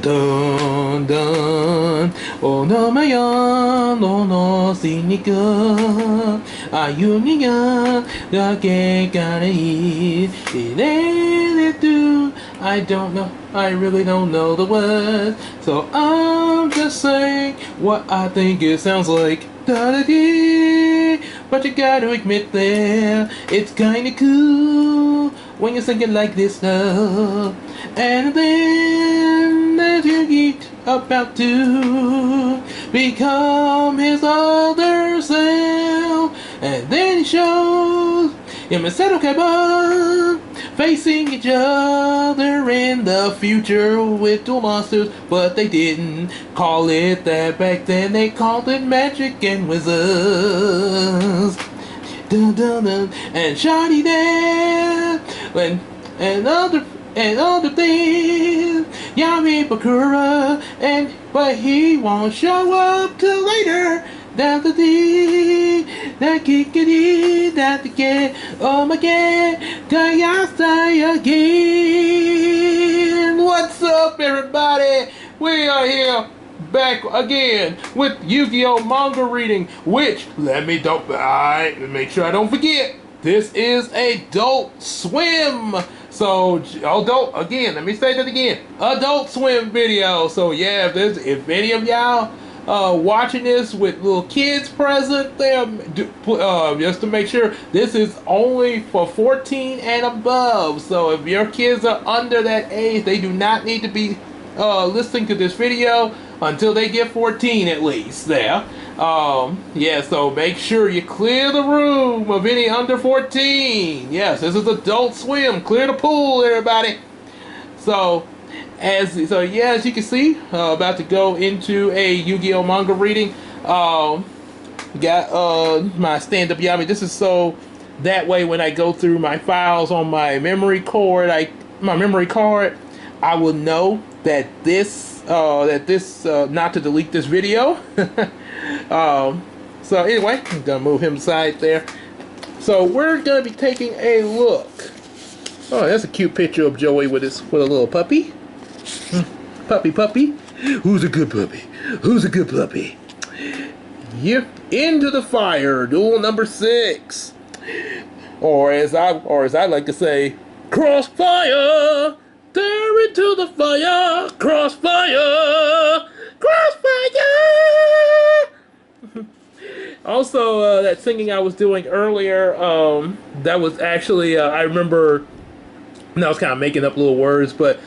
Dun dun, oh no mayan, oh no sinica, ayuniga, gake gare, do. I don't know, I really don't know the words, so I'm just saying what I think it sounds like. Da da dee, but you gotta admit there, it's kinda cool when you sing it like this now. And then as you get about to become his other self, and then he shows him a set of carbon facing each other in the future with dual monsters, but they didn't call it that back then. They called it magic and wizards. Dun, dun, dun. And Shiny there, and other things. Yami Bakura, but he won't show up till later. That's the D, that kickity, that the get, oh my god, Kayasai again. What's up, everybody? We are here back again with Yu-Gi-Oh! Manga reading, which, make sure I don't forget, this is Adult Swim. So, adult, again, let me say that again, Adult Swim video. So yeah, if any of y'all watching this with little kids present there, just to make sure, this is only for 14 and above. So if your kids are under that age, they do not need to be listening to this video until they get 14 at least there. Yeah, so make sure you clear the room of any under 14. Yes, this is Adult Swim. Clear the pool, everybody. So as you can see, about to go into a Yu-Gi-Oh! Manga reading. Got my stand-up Yami. This is so that way when I go through my files on my memory card, I will know that this not to delete this video. So anyway, I'm gonna move him aside there. So we're gonna be taking a look. Oh, that's a cute picture of Joey with a little puppy. Puppy. Who's a good puppy? Who's a good puppy? Yep. Into the Fire, duel number 6. Or as I like to say, Crossfire! Tear into the fire! Crossfire! Crossfire! Also, that singing I was doing earlier, that was actually, I remember, and I was kind of making up little words, but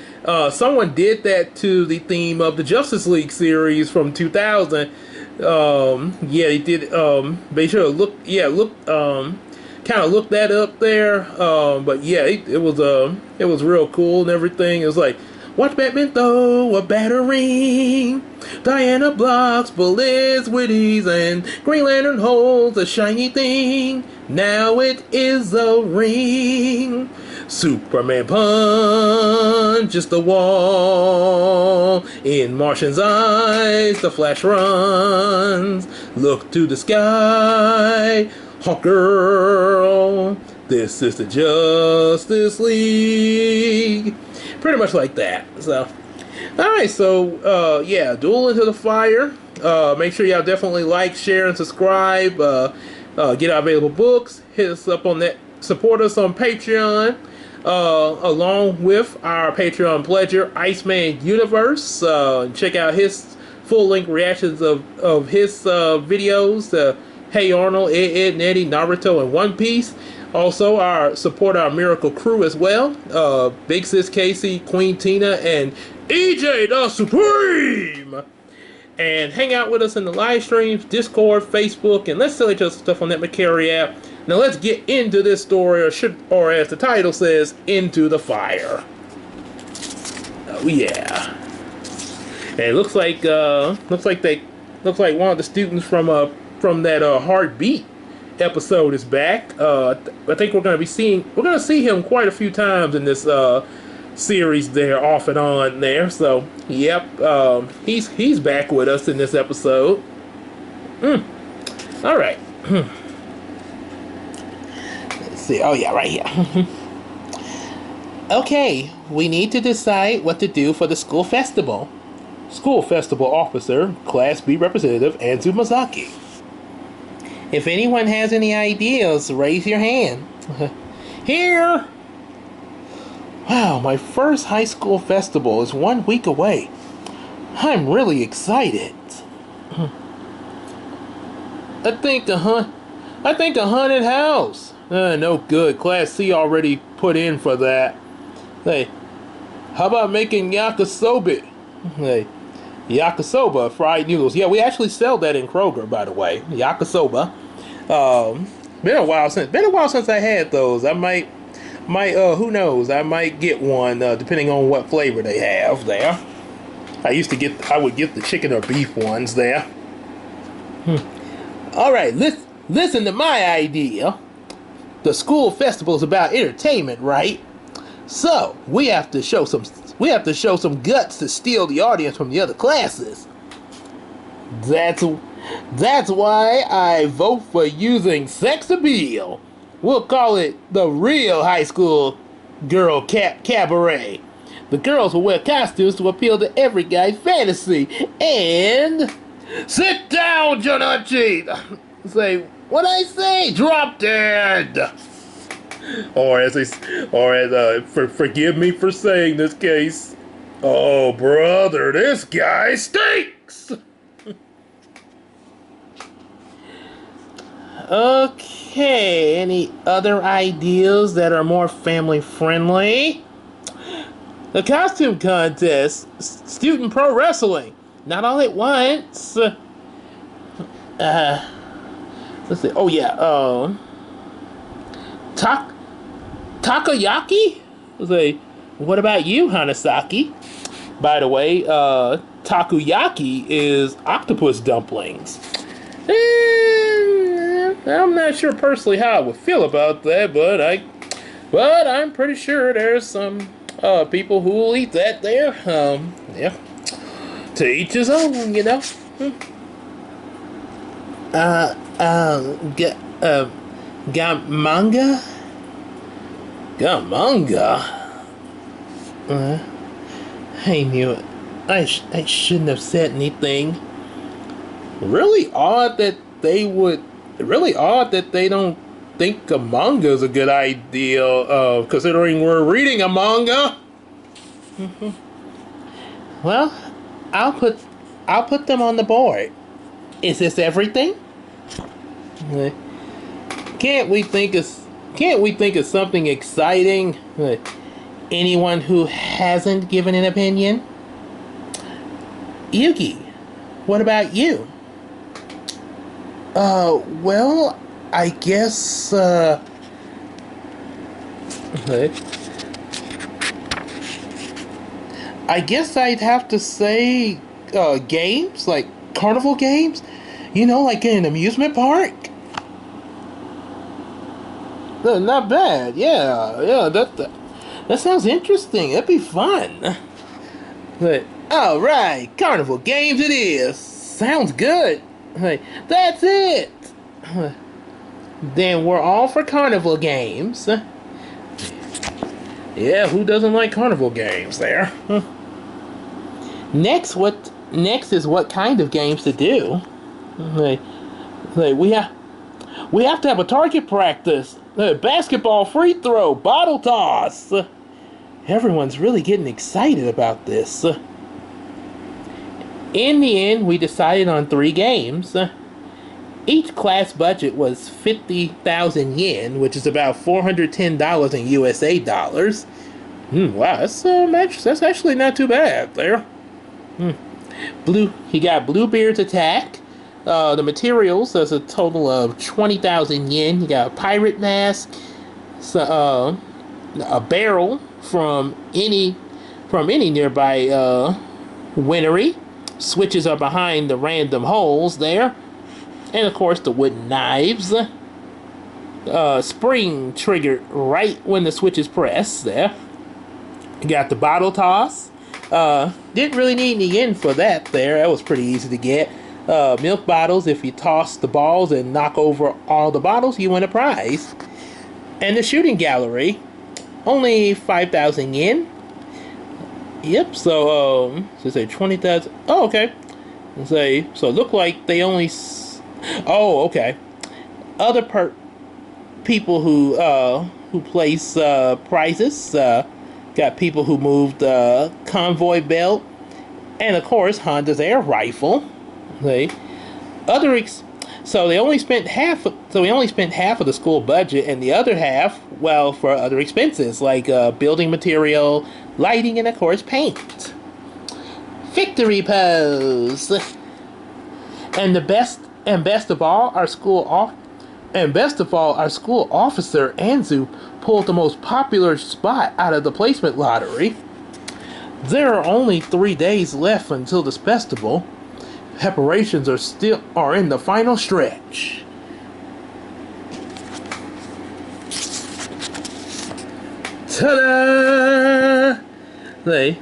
someone did that to the theme of the Justice League series from 2000. Yeah, they did. Be sure to look. Yeah, kind of look that up there. But yeah, it was real cool and everything. It was like, watch Batman throw a battering. Diana blocks bullets with ease, and Green Lantern holds a shiny thing. Now it is a ring. Superman punches the wall. In Martian's eyes, the Flash runs. Look to the sky, Hawkgirl. This is the Justice League. Pretty much like that. So, alright, so, yeah, Duel into the Fire. Make sure y'all definitely like, share, and subscribe. Get our available books. Hit us up on that. Support us on Patreon. Along with our Patreon pledger, Iceman Universe. Check out his full-length reactions of his videos. Hey Arnold, Ed, Eddie, Naruto, and One Piece. Also, support our Miracle Crew as well. Big Sis Casey, Queen Tina, and EJ the Supreme. And hang out with us in the live streams, Discord, Facebook, and let's sell each other stuff on that Macari app. Now let's get into this story, or as the title says, Into the Fire. Oh yeah. And it looks like one of the students from that Heartbeat episode is back. I think we're gonna see him quite a few times in this series there, off and on there. So yep, he's back with us in this episode. All right. Let's see. Oh yeah, right here. Okay, we need to decide what to do for the school festival. School Festival Officer, Class B Representative Anzu Masaki. If anyone has any ideas, raise your hand. Here! Wow, my first high school festival is 1 week away. I'm really excited. I think a haunted house. No good. Class C already put in for that. Hey, how about making yakisoba? Hey, yakisoba, fried noodles. Yeah, we actually sell that in Kroger, by the way. Yakisoba. Been a while since I had those. I might, who knows? I might get one depending on what flavor they have there. I would get the chicken or beef ones there. All right, listen to my idea. The school festival is about entertainment, right? So we have to show some guts to steal the audience from the other classes. That's why I vote for using sex appeal. We'll call it the real high school girl cabaret. The girls will wear costumes to appeal to every guy's fantasy. And sit down, Jonachi. Say what I say. Drop dead. Forgive me for saying this case. Oh, brother, this guy stinks. Okay, any other ideas that are more family friendly? The costume contest, student pro wrestling, not all at once. Let's see. Oh yeah. Takoyaki? Say, what about you, Hanasaki? By the way, takoyaki is octopus dumplings. I'm not sure personally how I would feel about that, but I'm pretty sure there's some people who will eat that there. Yeah. To each his own, you know. Got manga? Got manga? I knew it. I shouldn't have said anything. Really odd that they don't think a manga is a good idea, considering we're reading a manga. Well, I'll put them on the board. Is this everything? Can't we think of something exciting? Anyone who hasn't given an opinion? Yugi, what about you? Well, I guess, I'd have to say, games, like carnival games, you know, like in an amusement park. Not bad, yeah, that sounds interesting, that'd be fun. But, alright, carnival games it is, sounds good. That's it. Then we're all for carnival games. Yeah, who doesn't like carnival games there? Next is what kind of games to do. We have to have a target practice. Basketball, free throw, bottle toss. Everyone's really getting excited about this. In the end, we decided on 3 games. Each class budget was 50,000 yen, which is about $410 in USA dollars. Wow, that's actually not too bad there. You got Bluebeard's Attack. The materials, there's a total of 20,000 yen. You got a pirate mask, a barrel from any nearby winery. Switches are behind the random holes there. And of course the wooden knives. Spring triggered right when the switch is pressed there. You got the bottle toss. Didn't really need any yen for that there. That was pretty easy to get. Milk bottles, if you toss the balls and knock over all the bottles, you win a prize. And the shooting gallery, only 5,000 yen. Yep. So say 20,000. Oh, okay. Say so. It look like they only. Oh, okay. Other people who place prizes. Got people who moved convoy belt, and of course Honda's air rifle. See, other so they only spent half. So we only spent half of the school budget, and the other half, well, for other expenses like building material, lighting, and of course paint. Victory pose, and best of all, our school officer Anzu pulled the most popular spot out of the placement lottery. There are only 3 days left until this festival. Preparations are in the final stretch. Ta-da! They.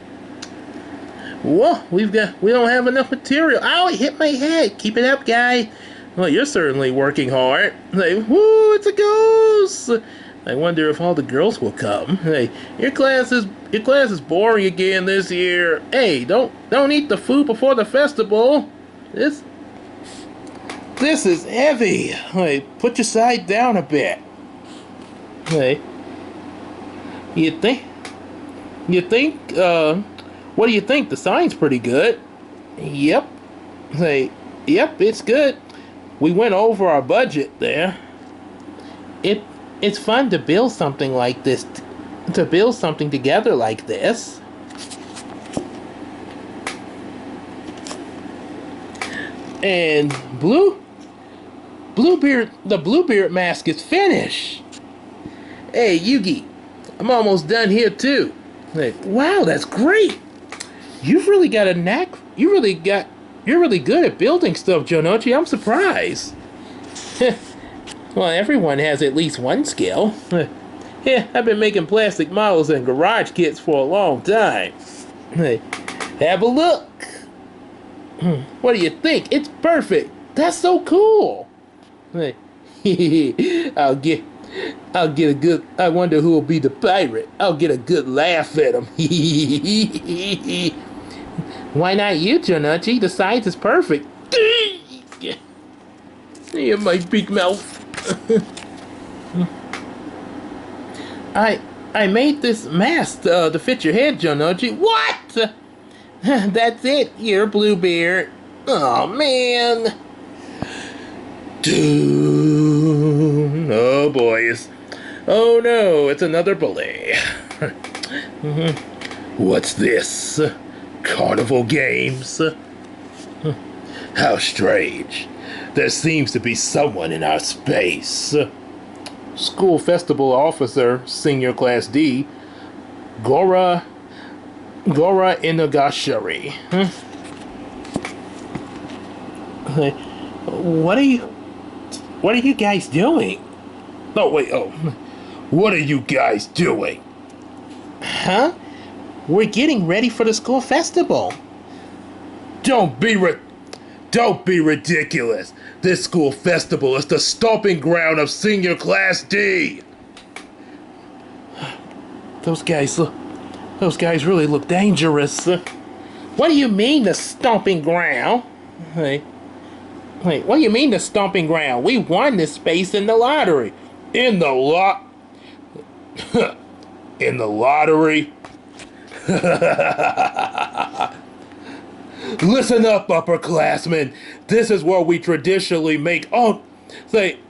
Whoa, we don't have enough material. Ow, it hit my head. Keep it up, guy. Well, you're certainly working hard. Like, whoo, it's a ghost. I wonder if all the girls will come. Hey, your class is boring again this year. Hey, don't eat the food before the festival. This is heavy. Hey, put your side down a bit. Hey, you think? What do you think? The sign's pretty good. Yep. Hey, yep, it's good. We went over our budget there. It's fun to build something like this, to build something together like this. And the Bluebeard mask is finished. Hey, Yugi, I'm almost done here too. Like, wow, that's great. You've really got a knack. You're really good at building stuff, Jonochi. I'm surprised. Well, everyone has at least one skill. Yeah, I've been making plastic models and garage kits for a long time. Have a look. What do you think? It's perfect. That's so cool. I'll get a good. I wonder who will be the pirate. I'll get a good laugh at him. Why not you, Jonuchi? The size is perfect. See my big mouth. I made this mask to fit your head, Jonuchi. What? That's it, you're Bluebeard. Oh man. Doom. Oh boys. Oh no, it's another bully. What's this? Carnival games? How strange. There seems to be someone in our space. School festival officer, senior class D, Gora Inagashiri. What are you guys doing? Oh wait, what are you guys doing? Huh? We're getting ready for the school festival. Don't be ridiculous. This school festival is the stomping ground of senior class D. Those guys really look dangerous. What do you mean the stomping ground? Hey, what do you mean the stomping ground? We won this space in the lottery. In the lottery? Listen up, upperclassmen. This is where we traditionally make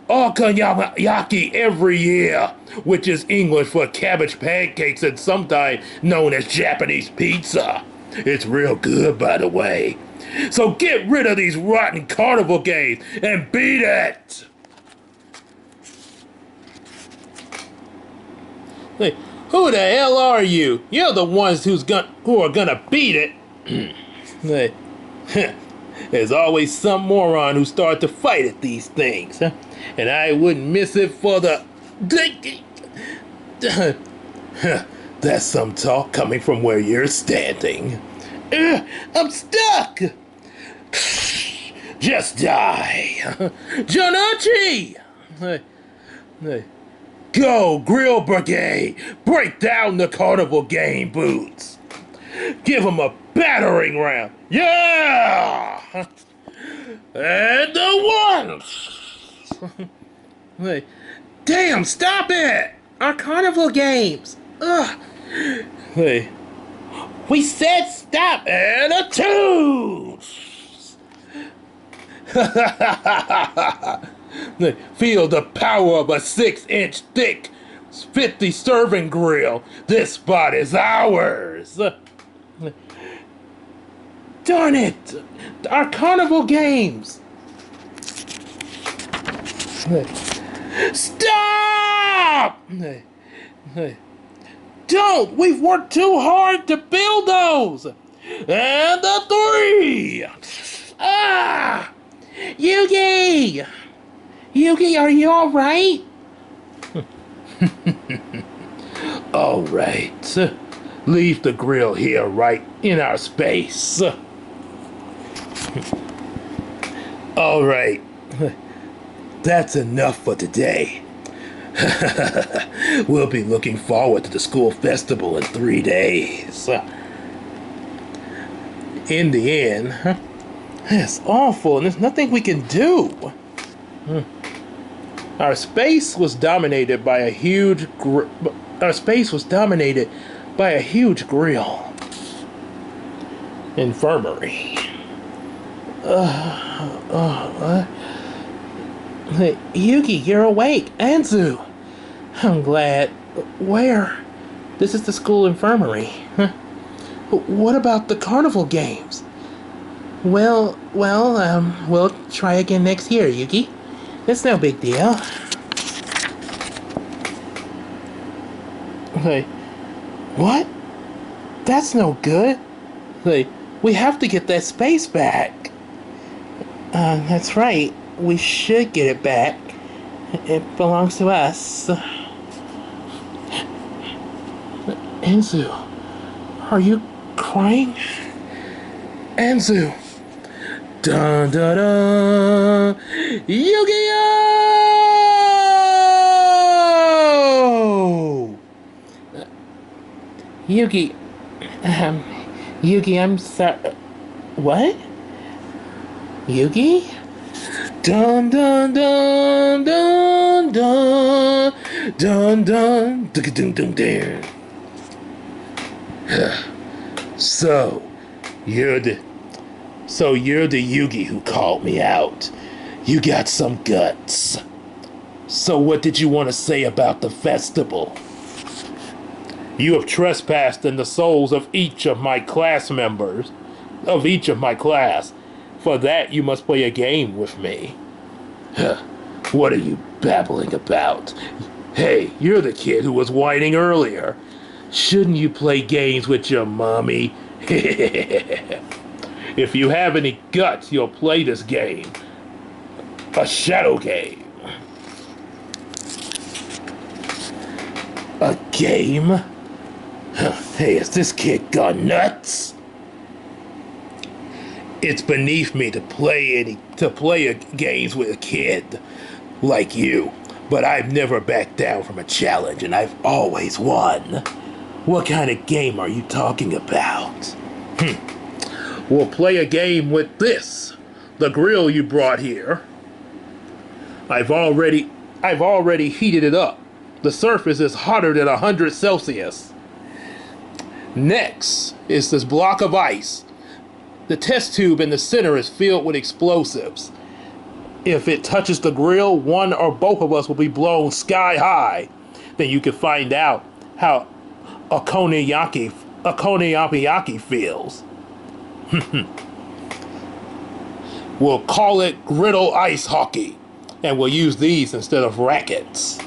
okonomiyaki every year, which is English for cabbage pancakes and sometimes known as Japanese pizza. It's real good, by the way. So get rid of these rotten carnival games and beat it! Hey, who the hell are you? You're the ones who are gonna beat it. Hey, there's always some moron who starts to fight at these things, and I wouldn't miss it for the. That's some talk coming from where you're standing. I'm stuck. Just die, Jonachi. Go, Grill Brigade! Break down the carnival game boots! Give him a battering ram. Yeah! And the one! Wait. Damn, stop it! Our carnival games! Ugh! Wait. We said stop! And a two! Feel the power of a 6-inch thick 50 serving grill. This spot is ours. Darn it! Our carnival games! Stop! Don't! We've worked too hard to build those! And the three! Ah! Yugi! Yugi, are you alright? Alright. Leave the grill here right in our space. Alright. That's enough for today. We'll be looking forward to the school festival in 3 days. In the end, it's awful and there's nothing we can do. Our space was dominated by a huge grill. Infirmary. Yugi, you're awake. Anzu. I'm glad. Where? This is the school infirmary. What about the carnival games? We'll try again next year, Yugi. It's no big deal. Hey, what? That's no good. Hey, we have to get that space back. That's right. We should get it back. It belongs to us. Anzu, are you crying? Anzu. Dun dun dun! Yu-Gi-Oh! Yugi, I'm sorry. What? Yugi? Dun dun dun dun dun dun dun dun dun dun dun. So you're the Yugi who called me out. You got some guts. So what did you want to say about the festival? You have trespassed in the souls of each of my class members, of each of my class. For that, you must play a game with me. What are you babbling about? Hey, you're the kid who was whining earlier. Shouldn't you play games with your mommy? If you have any guts, you'll play this game. A shadow game. A game? Hey, has this kid gone nuts? It's beneath me to play games with a kid like you, but I've never backed down from a challenge, and I've always won. What kind of game are you talking about? We'll play a game with this, the grill you brought here. I've already heated it up. The surface is hotter than 100 Celsius. Next is this block of ice. The test tube in the center is filled with explosives. If it touches the grill, one or both of us will be blown sky high. Then you can find out how a koniyaki feels. We'll call it griddle ice hockey, and we'll use these instead of rackets.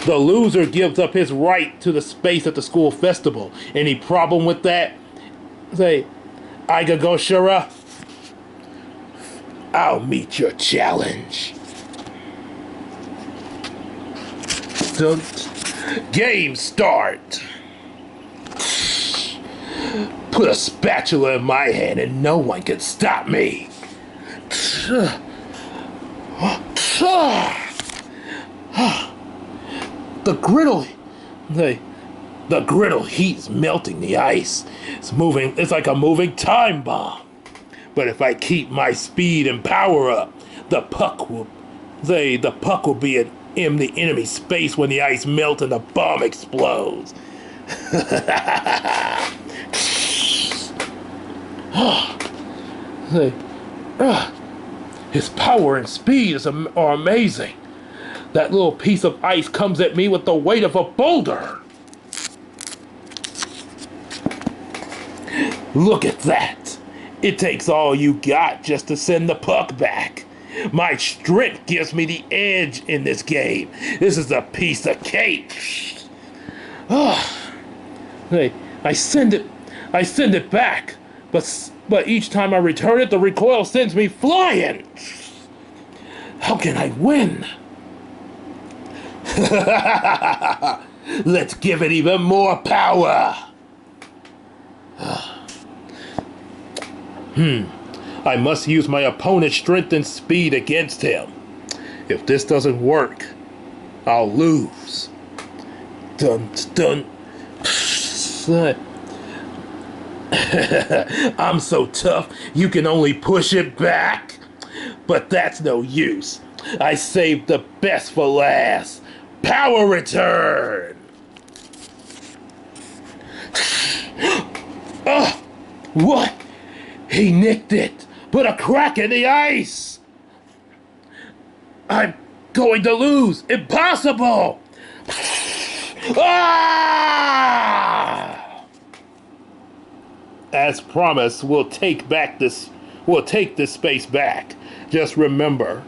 The loser gives up his right to the space at the school festival. Any problem with that? Say, Aigagoshira, I'll meet your challenge. So, game start. Put a spatula in my hand and no one can stop me. The griddle, The griddle heat's melting the ice. It's moving. It's like a moving time bomb. But if I keep my speed and power up, the puck will be in the enemy space when the ice melts and the bomb explodes. His power and speed are amazing. That little piece of ice comes at me with the weight of a boulder. Look at that. It takes all you got just to send the puck back. My strength gives me the edge in this game. This is a piece of cake. Hey, I send it back, but each time I return it, the recoil sends me flying. How can I win? Let's give it even more power. I must use my opponent's strength and speed against him. If this doesn't work, I'll lose. Dun dun. I'm so tough, you can only push it back. But that's no use. I saved the best for last. Power return. What? He nicked it. Put a crack in the ice. I'm going to lose. Impossible. As promised, we'll take this space back. Just remember,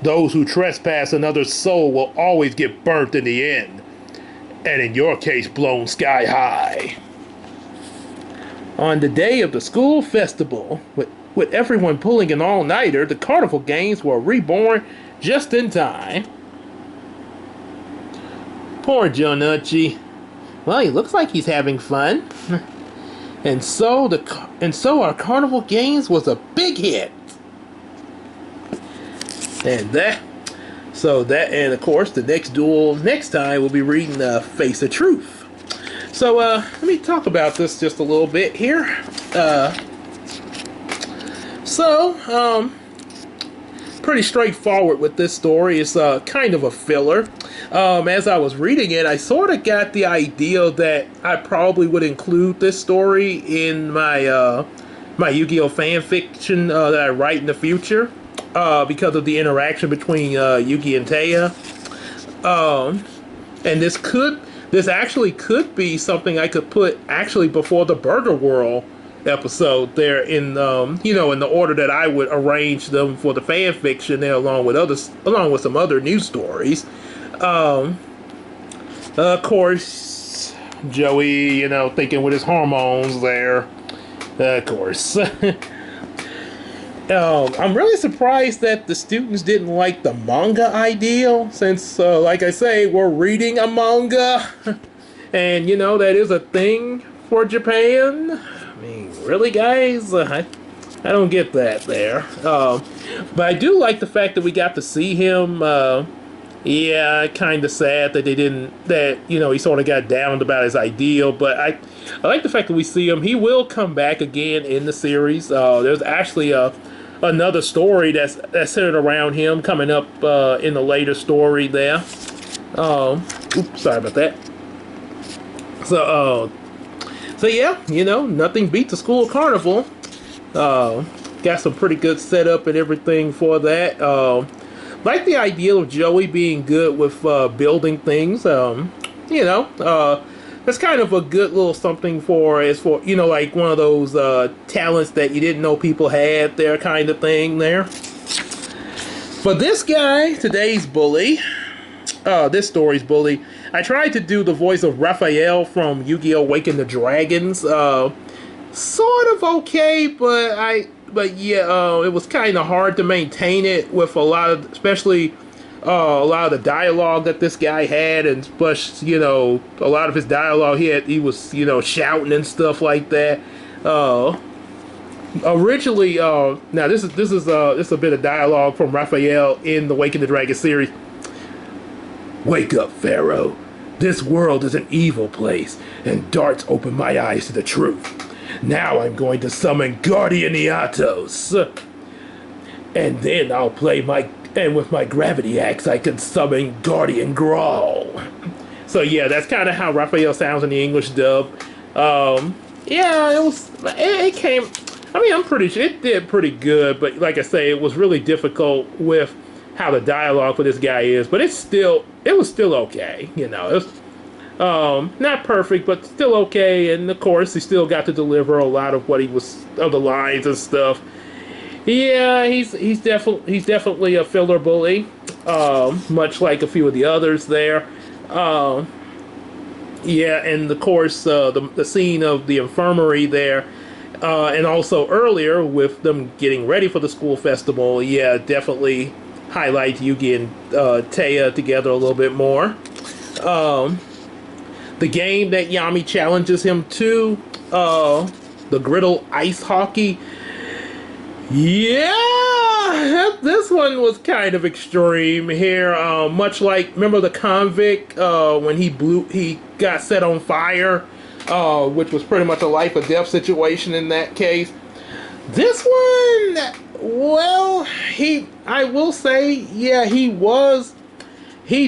those who trespass another's soul will always get burnt in the end. And in your case, blown sky high. On the day of the school festival, with everyone pulling an all-nighter, the carnival games were reborn just in time. Poor Jonucci. Well, he looks like he's having fun. And so our carnival games was a big hit. And of course the next duel next time we'll be reading Face of Truth. So let me talk about this just a little bit here. Pretty straightforward with this story. It's kind of a filler. As I was reading it, I sort of got the idea that I probably would include this story in my my Yu-Gi-Oh fan fiction that I write in the future, because of the interaction between Yugi and Taya. And this actually could be something I could put actually before the Burger World episode there in in the order that I would arrange them for the fan fiction there, along with some other news stories. Of course, Joey, thinking with his hormones there. Of course. I'm really surprised that the students didn't like the manga idea, since, like I say, we're reading a manga. And, that is a thing for Japan. I mean, really, guys? I don't get that there. But I do like the fact that we got to see him. Yeah, kind of sad that he sort of got downed about his ideal. But I like the fact that we see him. He will come back again in the series. There's actually another story that's centered around him coming up in the later story there. Oops, sorry about that. So yeah, nothing beats the school carnival. Got some pretty good setup and everything for that. Like the idea of Joey being good with building things. That's kind of a good little something for like one of those talents that you didn't know people had there, kind of thing there. But this guy, today's bully, this story's bully, I tried to do the voice of Raphael from Yu-Gi-Oh! Awaken the Dragons. Sort of okay, but yeah, it was kind of hard to maintain it with especially a lot of the dialogue that this guy had, and plus, a lot of his dialogue he was, shouting and stuff like that. Originally, now this is a bit of dialogue from Raphael in the Awaken the Dragon series. Wake up, Pharaoh. This world is an evil place, and darts opened my eyes to the truth. Now I'm going to summon Guardian Iatos. And then I'll play and with my gravity axe I can summon Guardian Grawl. So yeah, that's kind of how Raphael sounds in the English dub. Yeah, it came, I mean, I'm pretty sure it did pretty good, but like I say, it was really difficult with how the dialogue for this guy is, but it was still okay, you know. It was not perfect, but still okay, and of course he still got to deliver a lot of what of the lines and stuff. Yeah, he's definitely a filler bully, much like a few of the others there. Yeah, and of course the scene of the infirmary there, and also earlier with them getting ready for the school festival. Yeah, definitely highlight Yugi and Taya together a little bit more. The game that Yami challenges him to, the griddle ice hockey. Yeah, this one was kind of extreme here. Much like, remember the convict when he got set on fire, which was pretty much a life or death situation in that case. This one, well, I will say, yeah, he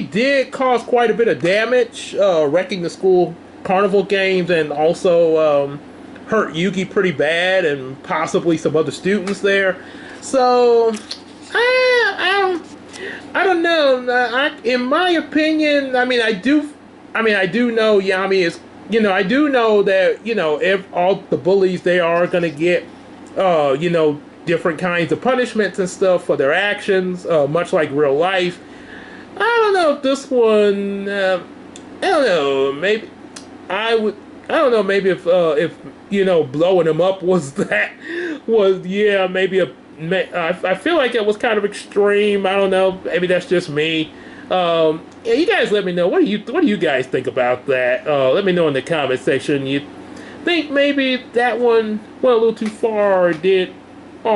did cause quite a bit of damage, wrecking the school carnival games, and also hurt Yugi pretty bad, and possibly some other students there. So I don't know. In my opinion, I do know Yami is, I do know that, if all the bullies, they are gonna get different kinds of punishments and stuff for their actions, much like real life. I don't know if this one, I don't know, maybe I don't know, maybe if blowing him up maybe I feel like it was kind of extreme. I don't know, maybe that's just me. Yeah, you guys let me know, what do you guys think about that? Let me know in the comment section. You think maybe that one went a little too far, or did he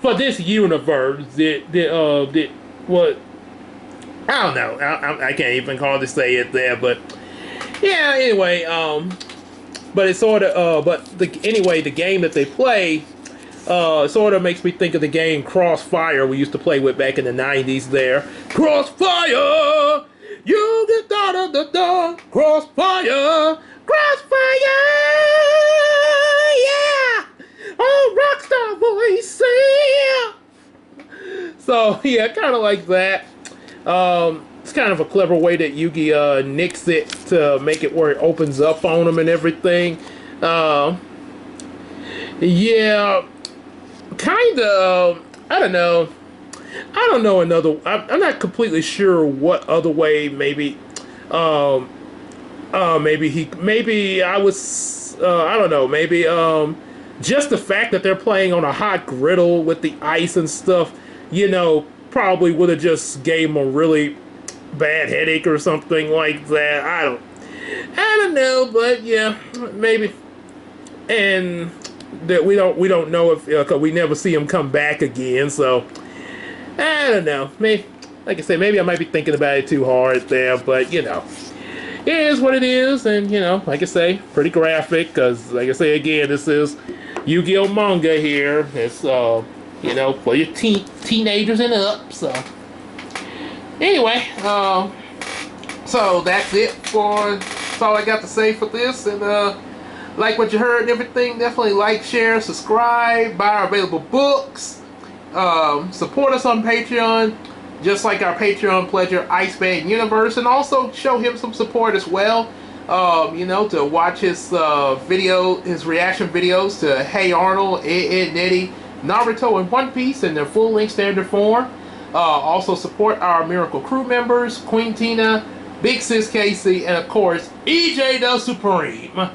for this universe, did what? I don't know. I can't even hardly say it there, but yeah. Anyway, but it's sort of the game that they play sort of makes me think of the game Crossfire we used to play with back in the 90s. There, Crossfire, you get da Crossfire, Crossfire, yeah. Oh, rockstar voice, yeah. So yeah, kind of like that. It's kind of a clever way that Yugi nicks it to make it where it opens up on him and everything. Yeah, kind of. I don't know. I'm not completely sure what other way. Maybe. Maybe I was. I don't know. Maybe. Just the fact that they're playing on a hot griddle with the ice and stuff, probably would have just gave him a really bad headache or something like that. I don't know, but yeah, maybe. And that we don't know if, cause we never see him come back again. So I don't know. Maybe, like I said, maybe I might be thinking about it too hard there, but it is what it is. And like I say, pretty graphic, because like I say again, this is Yu-Gi-Oh manga here. It's for your teenagers and up. So anyway, so that's it that's all I got to say for this. And like what you heard and everything, definitely like, share, subscribe, buy our available books, support us on Patreon, just like our Patreon pledger Iceman Universe, and also show him some support as well. To watch his his reaction videos to Hey Arnold, Ed Nettie, Naruto, and One Piece in their full-length standard form. Also support our Miracle Crew members, Queen Tina, Big Sis Casey, and of course, EJ the Supreme.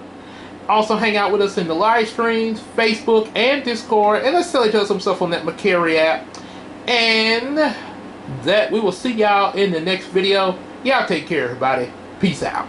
Also hang out with us in the live streams, Facebook, and Discord, and let's tell each other some stuff on that Macari app. And that we will see y'all in the next video. Y'all take care, everybody. Peace out.